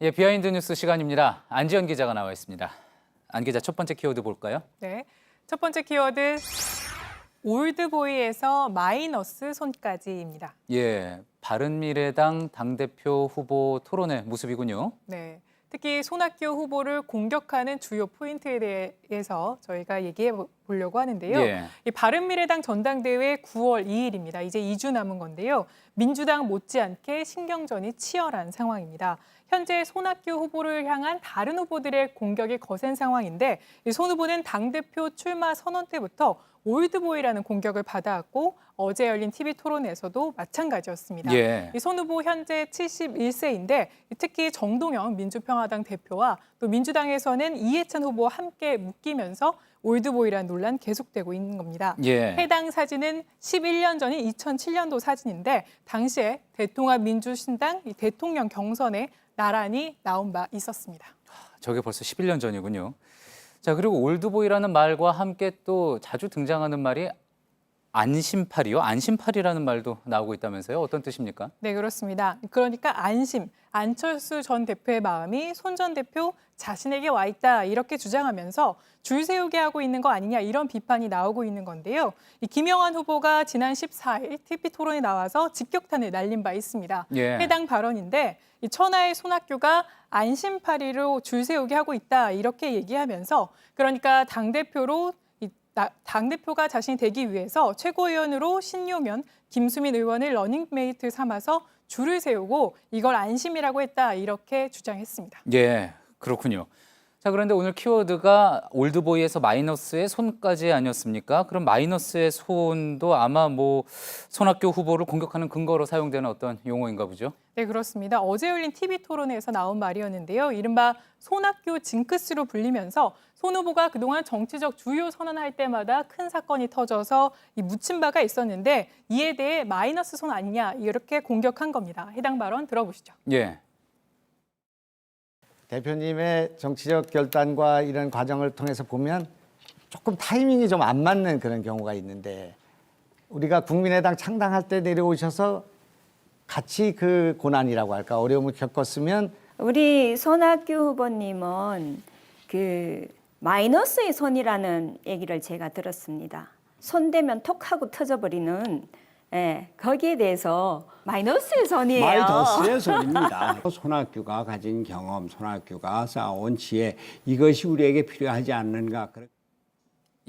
예, 비하인드 뉴스 시간입니다. 안지연 기자가 나와 있습니다. 안 기자, 첫 번째 키워드 볼까요? 네, 첫 번째 키워드 올드보이에서 마이너스 손까지입니다. 예, 바른미래당 당대표 후보 토론회 모습이군요. 네, 특히 손학규 후보를 공격하는 주요 포인트에 대해서 저희가 얘기해 보려고 하는데요. 예. 이 바른미래당 전당대회 9월 2일입니다. 이제 2주 남은 건데요. 민주당 못지않게 신경전이 치열한 상황입니다. 현재 손학규 후보를 향한 다른 후보들의 공격이 거센 상황인데 이 손 후보는 당대표 출마 선언 때부터 올드보이라는 공격을 받아왔고 어제 열린 TV 토론에서도 마찬가지였습니다. 예. 이 손 후보 현재 71세인데 특히 정동영 민주평화당 대표와 또 민주당에서는 이해찬 후보와 함께 묶이면서 올드보이라는 논란 계속되고 있는 겁니다. 예. 해당 사진은 11년 전인 2007년도 사진인데 당시에 대통합민주신당 대통령 경선에 나란히 나온 바 있었습니다. 저게 벌써 11년 전이군요. 자, 그리고 올드보이라는 말과 함께 또 자주 등장하는 말이 안심팔이요? 안심팔이라는 말도 나오고 있다면서요? 어떤 뜻입니까? 네, 그렇습니다. 그러니까 안심, 안철수 전 대표의 마음이 손 전 대표 자신에게 와 있다 이렇게 주장하면서 줄 세우게 하고 있는 거 아니냐 이런 비판이 나오고 있는 건데요. 이 김영환 후보가 지난 14일 TV 토론에 나와서 직격탄을 날린 바 있습니다. 예. 해당 발언인데 이 천하의 손학규가 안심팔이로 줄 세우게 하고 있다 이렇게 얘기하면서 그러니까 당대표가 자신이 되기 위해서 최고위원으로 신용현, 김수민 의원을 러닝메이트 삼아서 줄을 세우고 이걸 안심이라고 했다 이렇게 주장했습니다. 예, 그렇군요. 자, 그런데 오늘 키워드가 올드보이에서 마이너스의 손까지 아니었습니까? 그럼 마이너스의 손도 아마 손학규 후보를 공격하는 근거로 사용되는 어떤 용어인가 보죠? 네, 그렇습니다. 어제 열린 TV 토론에서 나온 말이었는데요. 이른바 손학규 징크스로 불리면서 손 후보가 그동안 정치적 주요 선언할 때마다 큰 사건이 터져서 묻힌 바가 있었는데 이에 대해 마이너스 손 아니냐 이렇게 공격한 겁니다. 해당 발언 들어보시죠. 예. 대표님의 정치적 결단과 이런 과정을 통해서 보면 조금 타이밍이 좀 안 맞는 그런 경우가 있는데 우리가 국민의당 창당할 때 내려오셔서 같이 그 고난이라고 할까 어려움을 겪었으면 우리 손학규 후보님은 그 마이너스의 손이라는 얘기를 제가 들었습니다. 손대면 톡하고 터져버리는 거기에 대해서 마이너스의 손이에요. 마이너스의 손입니다. 손학규가 가진 경험, 손학규가 쌓아온 지혜 이것이 우리에게 필요하지 않는가.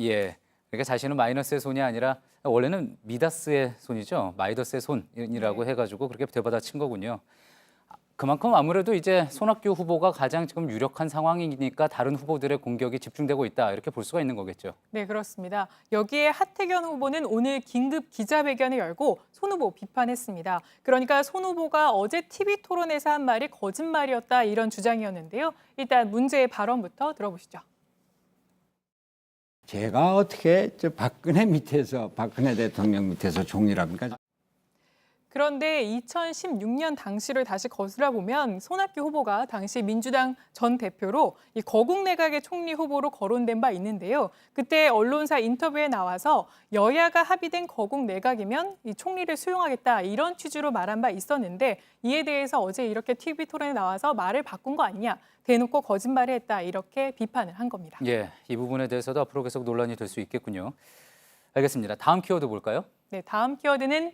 예. 그러니까 자신은 마이너스의 손이 아니라 원래는 미다스의 손이죠. 마이더스의 손이라고 해가지고 그렇게 되받아친 거군요. 그만큼 아무래도 이제 손학규 후보가 가장 지금 유력한 상황이니까 다른 후보들의 공격이 집중되고 있다 이렇게 볼 수가 있는 거겠죠. 네, 그렇습니다. 여기에 하태경 후보는 오늘 긴급 기자회견을 열고 손 후보 비판했습니다. 그러니까 손 후보가 어제 TV 토론에서 한 말이 거짓말이었다 이런 주장이었는데요. 일단 문제의 발언부터 들어보시죠. 제가 어떻게 박근혜 대통령 밑에서 종이랍니까? 그런데 2016년 당시를 다시 거슬러 보면 손학규 후보가 당시 민주당 전 대표로 이 거국 내각의 총리 후보로 거론된 바 있는데요. 그때 언론사 인터뷰에 나와서 여야가 합의된 거국 내각이면 이 총리를 수용하겠다 이런 취지로 말한 바 있었는데 이에 대해서 어제 이렇게 TV 토론에 나와서 말을 바꾼 거 아니냐, 대놓고 거짓말을 했다 이렇게 비판을 한 겁니다. 예, 이 부분에 대해서도 앞으로 계속 논란이 될 수 있겠군요. 알겠습니다. 다음 키워드 볼까요? 네, 다음 키워드는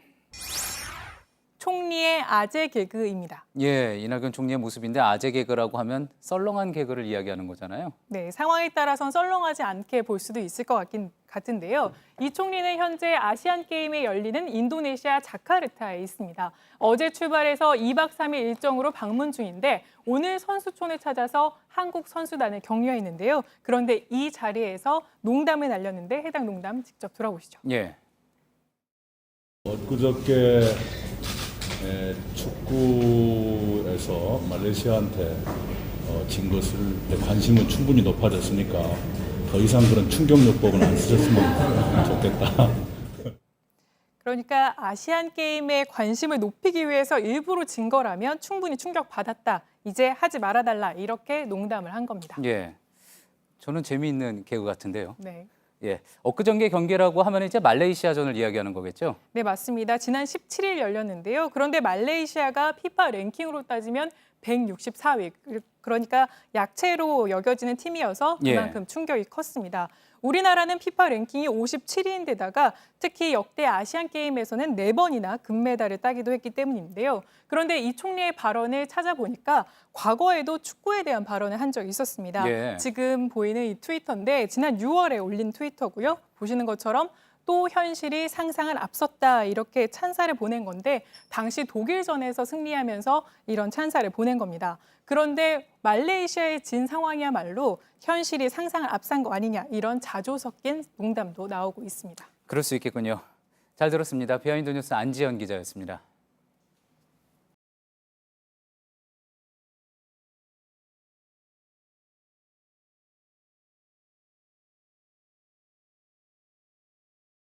총리의 아재 개그입니다. 예, 이낙연 총리의 모습인데 아재 개그라고 하면 썰렁한 개그를 이야기하는 거잖아요. 네, 상황에 따라선 썰렁하지 않게 볼 수도 있을 것 같은데요. 이 총리는 현재 아시안 게임에 열리는 인도네시아 자카르타에 있습니다. 어제 출발해서 2박 3일 일정으로 방문 중인데 오늘 선수촌을 찾아서 한국 선수단을 격려했는데요. 그런데 이 자리에서 농담을 날렸는데 해당 농담 직접 들어보시죠. 예. 엊그저께 축구에서 말레이시아한테 진 것을 관심은 충분히 높아졌으니까 더 이상 그런 충격요법은 안 쓰셨으면 좋겠다. 그러니까 아시안 게임에 관심을 높이기 위해서 일부러 진 거라면 충분히 충격받았다. 이제 하지 말아달라. 이렇게 농담을 한 겁니다. 예. 저는 재미있는 개그 같은데요. 네. 예, 엊그저께 경기라고 하면 이제 말레이시아전을 이야기하는 거겠죠? 네, 맞습니다. 지난 17일 열렸는데요. 그런데 말레이시아가 피파 랭킹으로 따지면 164위, 그러니까 약체로 여겨지는 팀이어서 그만큼 충격이 컸습니다. 우리나라는 피파 랭킹이 57위인데다가 특히 역대 아시안 게임에서는 4번이나 금메달을 따기도 했기 때문인데요. 그런데 이 총리의 발언을 찾아보니까 과거에도 축구에 대한 발언을 한 적이 있었습니다. 예. 지금 보이는 이 트위터인데 지난 6월에 올린 트위터고요. 보시는 것처럼 또 현실이 상상을 앞섰다 이렇게 찬사를 보낸 건데 당시 독일전에서 승리하면서 이런 찬사를 보낸 겁니다. 그런데 말레이시아에 진 상황이야말로 현실이 상상을 앞선 거 아니냐 이런 자조 섞인 농담도 나오고 있습니다. 그럴 수 있겠군요. 잘 들었습니다. 비하인드 뉴스 안지연 기자였습니다.